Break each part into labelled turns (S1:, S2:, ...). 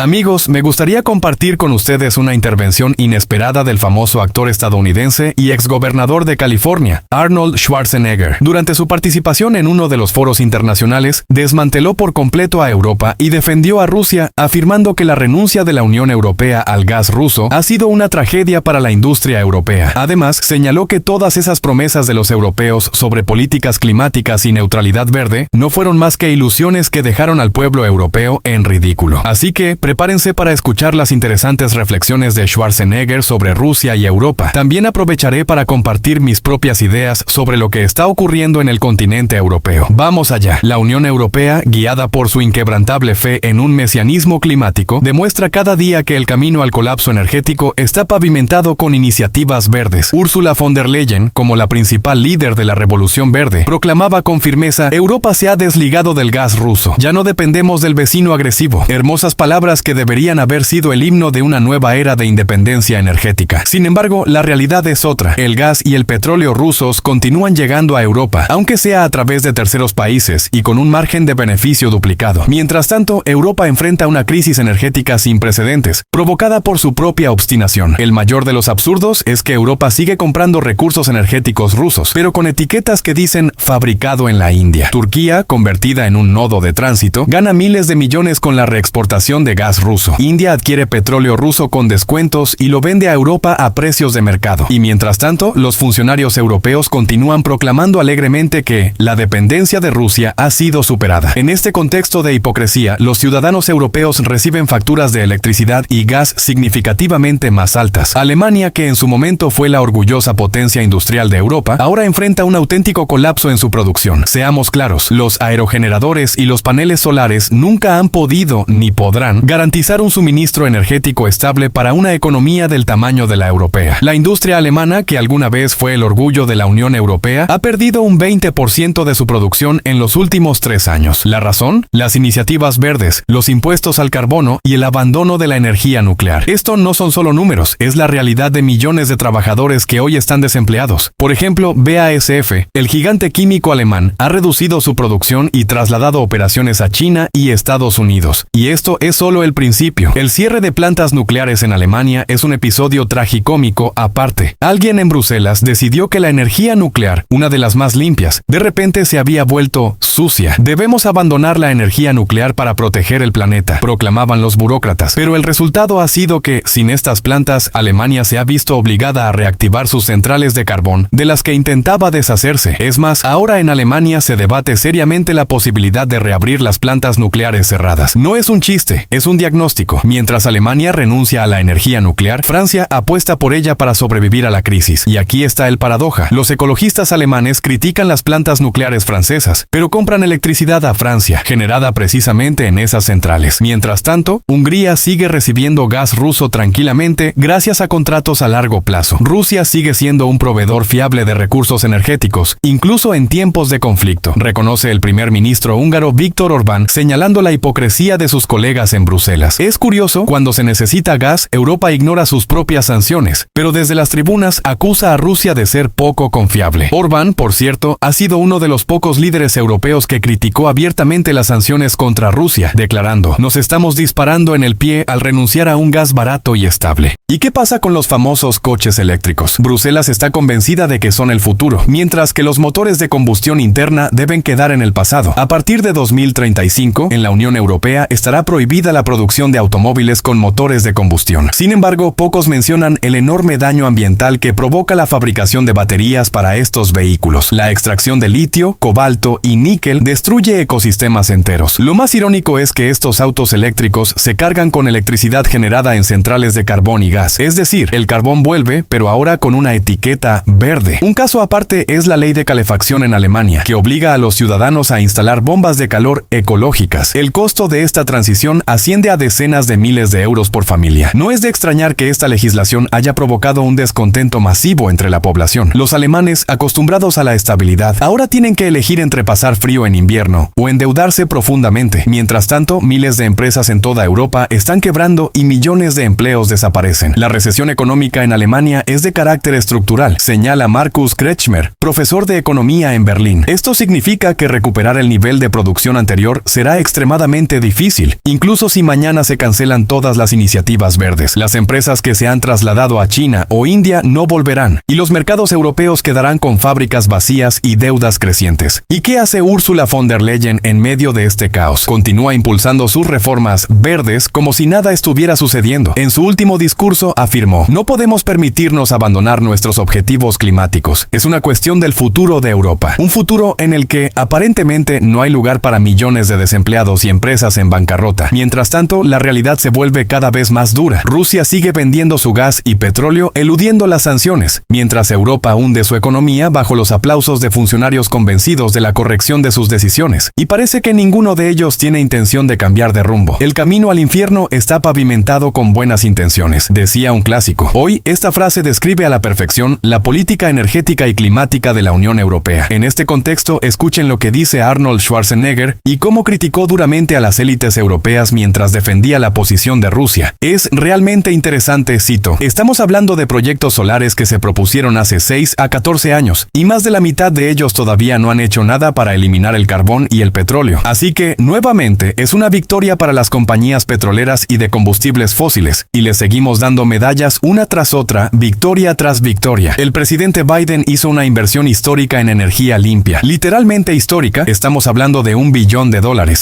S1: Amigos, me gustaría compartir con ustedes una intervención inesperada del famoso actor estadounidense y exgobernador de California, Arnold Schwarzenegger. Durante su participación en uno de los foros internacionales, desmanteló por completo a Europa y defendió a Rusia, afirmando que la renuncia de la Unión Europea al gas ruso ha sido una tragedia para la industria europea. Además, señaló que todas esas promesas de los europeos sobre políticas climáticas y neutralidad verde no fueron más que ilusiones que dejaron al pueblo europeo en ridículo. Así que, prepárense para escuchar las interesantes reflexiones de Schwarzenegger sobre Rusia y Europa. También aprovecharé para compartir mis propias ideas sobre lo que está ocurriendo en el continente europeo. Vamos allá. La Unión Europea, guiada por su inquebrantable fe en un mesianismo climático, demuestra cada día que el camino al colapso energético está pavimentado con iniciativas verdes. Ursula von der Leyen, como la principal líder de la Revolución Verde, proclamaba con firmeza: Europa se ha desligado del gas ruso. Ya no dependemos del vecino agresivo. Hermosas palabras que deberían haber sido el himno de una nueva era de independencia energética. Sin embargo, la realidad es otra. El gas y el petróleo rusos continúan llegando a Europa, aunque sea a través de terceros países y con un margen de beneficio duplicado. Mientras tanto, Europa enfrenta una crisis energética sin precedentes, provocada por su propia obstinación. El mayor de los absurdos es que Europa sigue comprando recursos energéticos rusos, pero con etiquetas que dicen fabricado en la India. Turquía, convertida en un nodo de tránsito, gana miles de millones con la reexportación de gas ruso. India adquiere petróleo ruso con descuentos y lo vende a Europa a precios de mercado. Y mientras tanto, los funcionarios europeos continúan proclamando alegremente que la dependencia de Rusia ha sido superada. En este contexto de hipocresía, los ciudadanos europeos reciben facturas de electricidad y gas significativamente más altas. Alemania, que en su momento fue la orgullosa potencia industrial de Europa, ahora enfrenta un auténtico colapso en su producción. Seamos claros, los aerogeneradores y los paneles solares nunca han podido ni podrán garantizar un suministro energético estable para una economía del tamaño de la europea. La industria alemana, que alguna vez fue el orgullo de la Unión Europea, ha perdido un 20% de su producción en los últimos 3 años. ¿La razón? Las iniciativas verdes, los impuestos al carbono y el abandono de la energía nuclear. Esto no son solo números, es la realidad de millones de trabajadores que hoy están desempleados. Por ejemplo, BASF, el gigante químico alemán, ha reducido su producción y trasladado operaciones a China y Estados Unidos. Y esto es solo el principio. El cierre de plantas nucleares en Alemania es un episodio tragicómico aparte. Alguien en Bruselas decidió que la energía nuclear, una de las más limpias, de repente se había vuelto sucia. Debemos abandonar la energía nuclear para proteger el planeta, proclamaban los burócratas. Pero el resultado ha sido que, sin estas plantas, Alemania se ha visto obligada a reactivar sus centrales de carbón, de las que intentaba deshacerse. Es más, ahora en Alemania se debate seriamente la posibilidad de reabrir las plantas nucleares cerradas. No es un chiste, es un diagnóstico. Mientras Alemania renuncia a la energía nuclear, Francia apuesta por ella para sobrevivir a la crisis. Y aquí está el paradoja. Los ecologistas alemanes critican las plantas nucleares francesas, pero compran electricidad a Francia, generada precisamente en esas centrales. Mientras tanto, Hungría sigue recibiendo gas ruso tranquilamente gracias a contratos a largo plazo. Rusia sigue siendo un proveedor fiable de recursos energéticos, incluso en tiempos de conflicto, reconoce el primer ministro húngaro Viktor Orbán, señalando la hipocresía de sus colegas en Bruselas. Es curioso, cuando se necesita gas, Europa ignora sus propias sanciones, pero desde las tribunas acusa a Rusia de ser poco confiable. Orbán, por cierto, ha sido uno de los pocos líderes europeos que criticó abiertamente las sanciones contra Rusia, declarando: nos estamos disparando en el pie al renunciar a un gas barato y estable. ¿Y qué pasa con los famosos coches eléctricos? Bruselas está convencida de que son el futuro, mientras que los motores de combustión interna deben quedar en el pasado. A partir de 2035, en la Unión Europea estará prohibida la producción de automóviles con motores de combustión. Sin embargo, pocos mencionan el enorme daño ambiental que provoca la fabricación de baterías para estos vehículos. La extracción de litio, cobalto y níquel destruye ecosistemas enteros. Lo más irónico es que estos autos eléctricos se cargan con electricidad generada en centrales de carbón y gas. Es decir, el carbón vuelve, pero ahora con una etiqueta verde. Un caso aparte es la ley de calefacción en Alemania, que obliga a los ciudadanos a instalar bombas de calor ecológicas. El costo de esta transición asciende a decenas de miles de euros por familia. No es de extrañar que esta legislación haya provocado un descontento masivo entre la población. Los alemanes, acostumbrados a la estabilidad, ahora tienen que elegir entre pasar frío en invierno o endeudarse profundamente. Mientras tanto, miles de empresas en toda Europa están quebrando y millones de empleos desaparecen. La recesión económica en Alemania es de carácter estructural, señala Markus Kretschmer, profesor de economía en Berlín. Esto significa que recuperar el nivel de producción anterior será extremadamente difícil, incluso si mañana se cancelan todas las iniciativas verdes. Las empresas que se han trasladado a China o India no volverán, y los mercados europeos quedarán con fábricas vacías y deudas crecientes. ¿Y qué hace Ursula von der Leyen en medio de este caos? Continúa impulsando sus reformas verdes como si nada estuviera sucediendo. En su último discurso afirmó: no podemos permitirnos abandonar nuestros objetivos climáticos. Es una cuestión del futuro de Europa. Un futuro en el que aparentemente no hay lugar para millones de desempleados y empresas en bancarrota. Mientras tanto, la realidad se vuelve cada vez más dura. Rusia sigue vendiendo su gas y petróleo eludiendo las sanciones, mientras Europa hunde su economía bajo los aplausos de funcionarios convencidos de la corrección de sus decisiones. Y parece que ninguno de ellos tiene intención de cambiar de rumbo. El camino al infierno está pavimentado con buenas intenciones, decía un clásico. Hoy, esta frase describe a la perfección la política energética y climática de la Unión Europea. En este contexto, escuchen lo que dice Arnold Schwarzenegger y cómo criticó duramente a las élites europeas mientras defendía la posición de Rusia. Es realmente interesante, cito: estamos hablando de proyectos solares que se propusieron hace 6 a 14 años, y más de la mitad de ellos todavía no han hecho nada para eliminar el carbón y el petróleo. Así que, nuevamente, es una victoria para las compañías petroleras y de combustibles fósiles, y les seguimos dando medallas una tras otra, victoria tras victoria. El presidente Biden hizo una inversión histórica en energía limpia. Literalmente histórica, estamos hablando de $1 billón.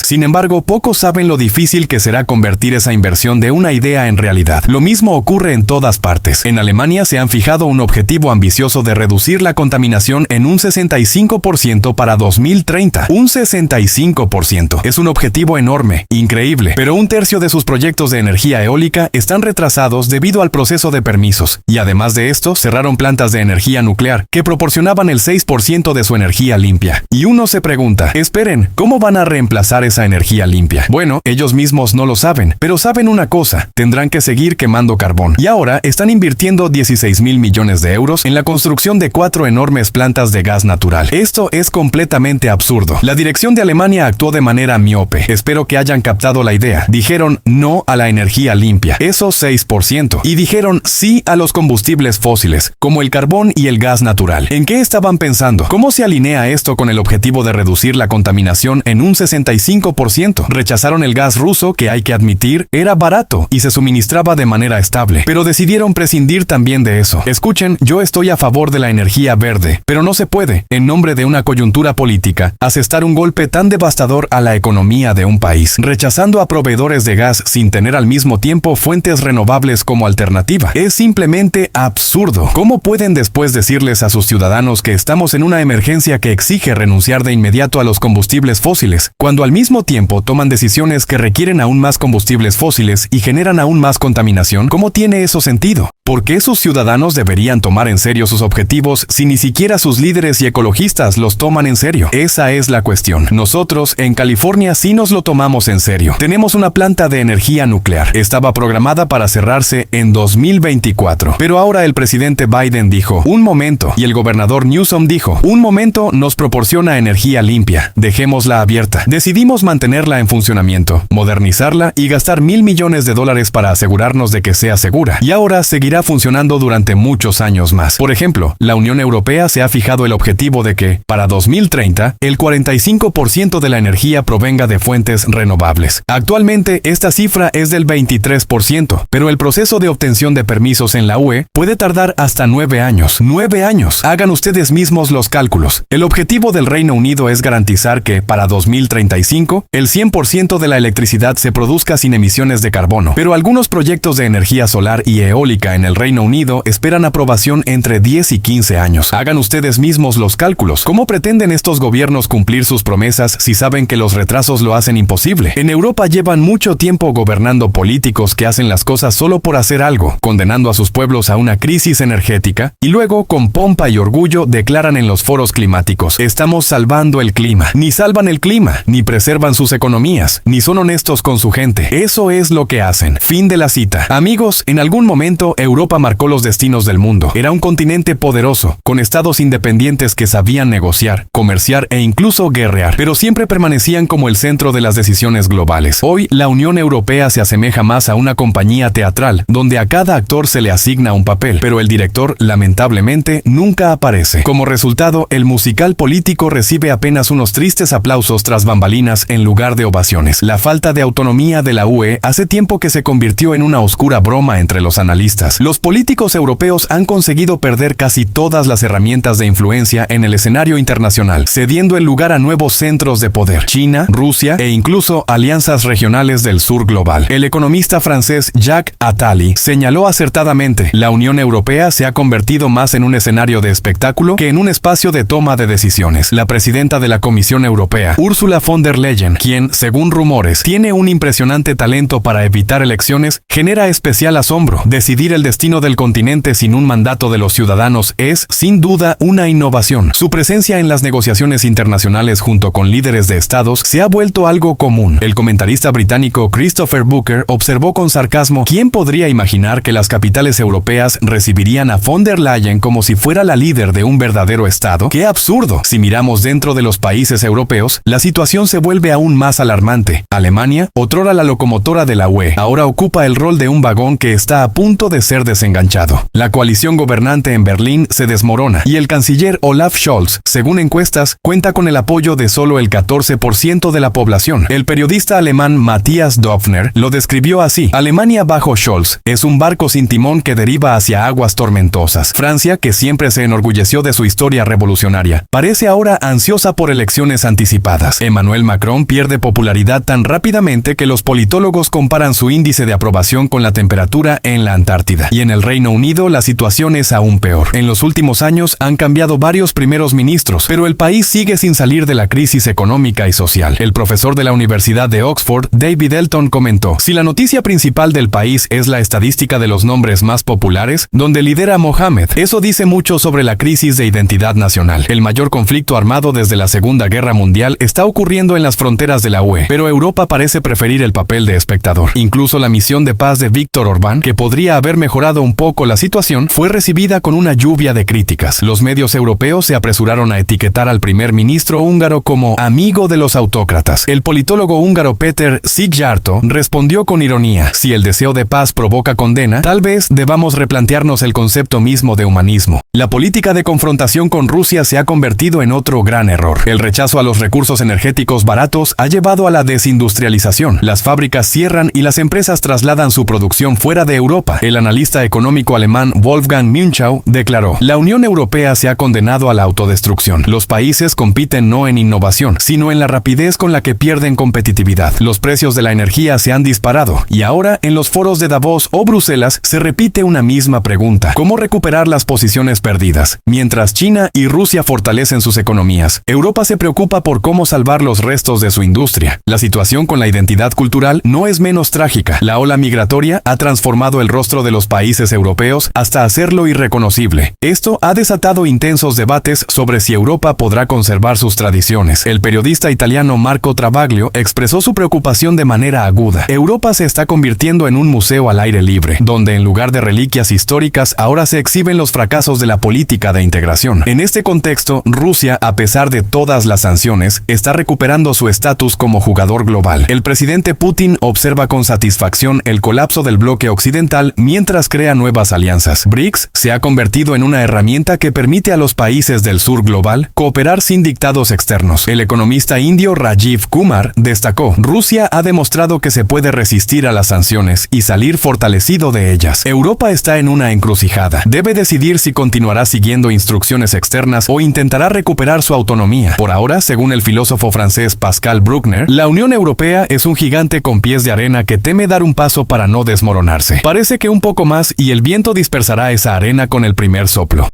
S1: Sin embargo, pocos saben lo difícil que será convertir esa inversión de una idea en realidad. Lo mismo ocurre en todas partes. En Alemania se han fijado un objetivo ambicioso de reducir la contaminación en un 65% para 2030. Un 65%. Es un objetivo enorme, increíble, pero un tercio de sus proyectos de energía eólica están retrasados debido al proceso de permisos. Y además de esto, cerraron plantas de energía nuclear que proporcionaban el 6% de su energía limpia. Y uno se pregunta, esperen, ¿cómo van a reemplazar esa energía limpia? Bueno, ellos mismos no lo saben, pero saben una cosa: tendrán que seguir quemando carbón. Y ahora están invirtiendo 16.000 millones de euros en la construcción de 4 enormes plantas de gas natural. Esto es completamente absurdo. La dirección de Alemania actuó de manera miope. Espero que hayan captado la idea. Dijeron no a la energía limpia, eso 6%, y dijeron sí a los combustibles fósiles, como el carbón y el gas natural. ¿En qué estaban pensando? ¿Cómo se alinea esto con el objetivo de reducir la contaminación en un 65%? Rechazaron el gas ruso, que hay que admitir, era barato y se suministraba de manera estable, pero decidieron prescindir también de eso. Escuchen, yo estoy a favor de la energía verde, pero no se puede, en nombre de una coyuntura política, asestar un golpe tan devastador a la economía de un país, rechazando a proveedores de gas sin tener al mismo tiempo fuentes renovables como alternativa. Es simplemente absurdo. ¿Cómo pueden después decirles a sus ciudadanos que estamos en una emergencia que exige renunciar de inmediato a los combustibles fósiles, cuando al mismo tiempo toman decisiones que requieren aún más combustibles fósiles y generan aún más contaminación? ¿Cómo tiene eso sentido? ¿Por qué sus ciudadanos deberían tomar en serio sus objetivos si ni siquiera sus líderes y ecologistas los toman en serio? Esa es la cuestión. Nosotros, en California, sí nos lo tomamos en serio. Tenemos una planta de energía nuclear. Estaba programada para cerrarse en 2024. Pero ahora el presidente Biden dijo, un momento, y el gobernador Newsom dijo, un momento, nos proporciona energía limpia. Dejémosla abierta. Decidimos mantenerla en funcionamiento, modernizarla y gastar $1.000 millones para asegurarnos de que sea segura. Y ahora seguirá funcionando durante muchos años más. Por ejemplo, la Unión Europea se ha fijado el objetivo de que, para 2030, el 45% de la energía provenga de fuentes renovables. Actualmente, esta cifra es del 23%, pero el proceso de obtención de permisos en la UE puede tardar hasta 9 años. 9 años. Hagan ustedes mismos los cálculos. El objetivo del Reino Unido es garantizar que, para 2035, el 100% de la electricidad se produzca sin emisiones de carbono. Pero algunos proyectos de energía solar y eólica en el Reino Unido esperan aprobación entre 10 y 15 años. Hagan ustedes mismos los cálculos. ¿Cómo pretenden estos gobiernos cumplir sus promesas si saben que los retrasos lo hacen imposible? En Europa llevan mucho tiempo gobernando políticos que hacen las cosas solo por hacer algo, condenando a sus pueblos a una crisis energética, y luego, con pompa y orgullo, declaran en los foros climáticos: estamos salvando el clima. Ni salvan el clima, ni preservan sus economías, ni son honestos con su gente. Eso es lo que hacen. Fin de la cita. Amigos, en algún momento Europa marcó los destinos del mundo. Era un continente poderoso, con estados independientes que sabían negociar, comerciar e incluso guerrear, pero siempre permanecían como el centro de las decisiones globales. Hoy, la Unión Europea se asemeja más a una compañía teatral, donde a cada actor se le asigna un papel, pero el director, lamentablemente, nunca aparece. Como resultado, el musical político recibe apenas unos tristes aplausos tras bambalinas en lugar de ovaciones. La falta de autonomía economía de la UE hace tiempo que se convirtió en una oscura broma entre los analistas. Los políticos europeos han conseguido perder casi todas las herramientas de influencia en el escenario internacional, cediendo el lugar a nuevos centros de poder: China, Rusia e incluso alianzas regionales del sur global. El economista francés Jacques Attali señaló acertadamente: la Unión Europea se ha convertido más en un escenario de espectáculo que en un espacio de toma de decisiones. La presidenta de la Comisión Europea, Ursula von der Leyen, quien, según rumores, tiene un impresionante talento para evitar elecciones, genera especial asombro. Decidir el destino del continente sin un mandato de los ciudadanos es, sin duda, una innovación. Su presencia en las negociaciones internacionales junto con líderes de estados se ha vuelto algo común. El comentarista británico Christopher Booker observó con sarcasmo: ¿quién podría imaginar que las capitales europeas recibirían a von der Leyen como si fuera la líder de un verdadero estado? ¡Qué absurdo! Si miramos dentro de los países europeos, la situación se vuelve aún más alarmante. Alemania, otrora la locomotora de la UE, ahora ocupa el rol de un vagón que está a punto de ser desenganchado. La coalición gobernante en Berlín se desmorona y el canciller Olaf Scholz, según encuestas, cuenta con el apoyo de solo el 14% de la población. El periodista alemán Matthias Döpfner lo describió así: Alemania bajo Scholz es un barco sin timón que deriva hacia aguas tormentosas. Francia, que siempre se enorgulleció de su historia revolucionaria, parece ahora ansiosa por elecciones anticipadas. Emmanuel Macron pierde popularidad tan rápidamente que los politólogos comparan su índice de aprobación con la temperatura en la Antártida. Y en el Reino Unido la situación es aún peor. En los últimos años han cambiado varios primeros ministros, pero el país sigue sin salir de la crisis económica y social. El profesor de la Universidad de Oxford, David Elton, comentó: si la noticia principal del país es la estadística de los nombres más populares, donde lidera Mohammed, eso dice mucho sobre la crisis de identidad nacional. El mayor conflicto armado desde la Segunda Guerra Mundial está ocurriendo en las fronteras de la UE, pero Europa parece preferir el papel de espectador. Incluso la misión de paz de Viktor Orbán, que podría haber mejorado un poco la situación, fue recibida con una lluvia de críticas. Los medios europeos se apresuraron a etiquetar al primer ministro húngaro como amigo de los autócratas. El politólogo húngaro Péter Szijjártó respondió con ironía: si el deseo de paz provoca condena, tal vez debamos replantearnos el concepto mismo de humanismo. La política de confrontación con Rusia se ha convertido en otro gran error. El rechazo a los recursos energéticos baratos ha llevado a la desindustrialización. Las fábricas cierran y las empresas trasladan su producción fuera de Europa. El analista económico alemán Wolfgang Münchau declaró: la Unión Europea se ha condenado a la autodestrucción. Los países compiten no en innovación, sino en la rapidez con la que pierden competitividad. Los precios de la energía se han disparado y ahora en los foros de Davos o Bruselas se repite una misma pregunta: ¿cómo recuperar las posiciones perdidas? Mientras China y Rusia fortalecen sus economías, Europa se preocupa por cómo salvar los restos de su industria. La situación con la identidad cultural no es menos trágica. La ola migratoria ha transformado el rostro de los países europeos hasta hacerlo irreconocible. Esto ha desatado intensos debates sobre si Europa podrá conservar sus tradiciones. El periodista italiano Marco Travaglio expresó su preocupación de manera aguda. Europa se está convirtiendo en un museo al aire libre, donde en lugar de reliquias históricas ahora se exhiben los fracasos de la política de integración. En este contexto, Rusia, a pesar de todas las sanciones, está recuperando su estatus como jugador global. El presidente Putin observa con satisfacción el colapso del bloque occidental mientras crea nuevas alianzas. BRICS se ha convertido en una herramienta que permite a los países del sur global cooperar sin dictados externos. El economista indio Rajiv Kumar destacó: Rusia ha demostrado que se puede resistir a las sanciones y salir fortalecido de ellas. Europa está en una encrucijada. Debe decidir si continuará siguiendo instrucciones externas o intentará recuperar su autonomía. Por ahora, según el filósofo francés Pascal Bruckner, la Unión Europea es un gigante con pies de arena que teme dar un paso para no desmoronarse. Parece que un poco más y el viento dispersará esa arena con el primer soplo.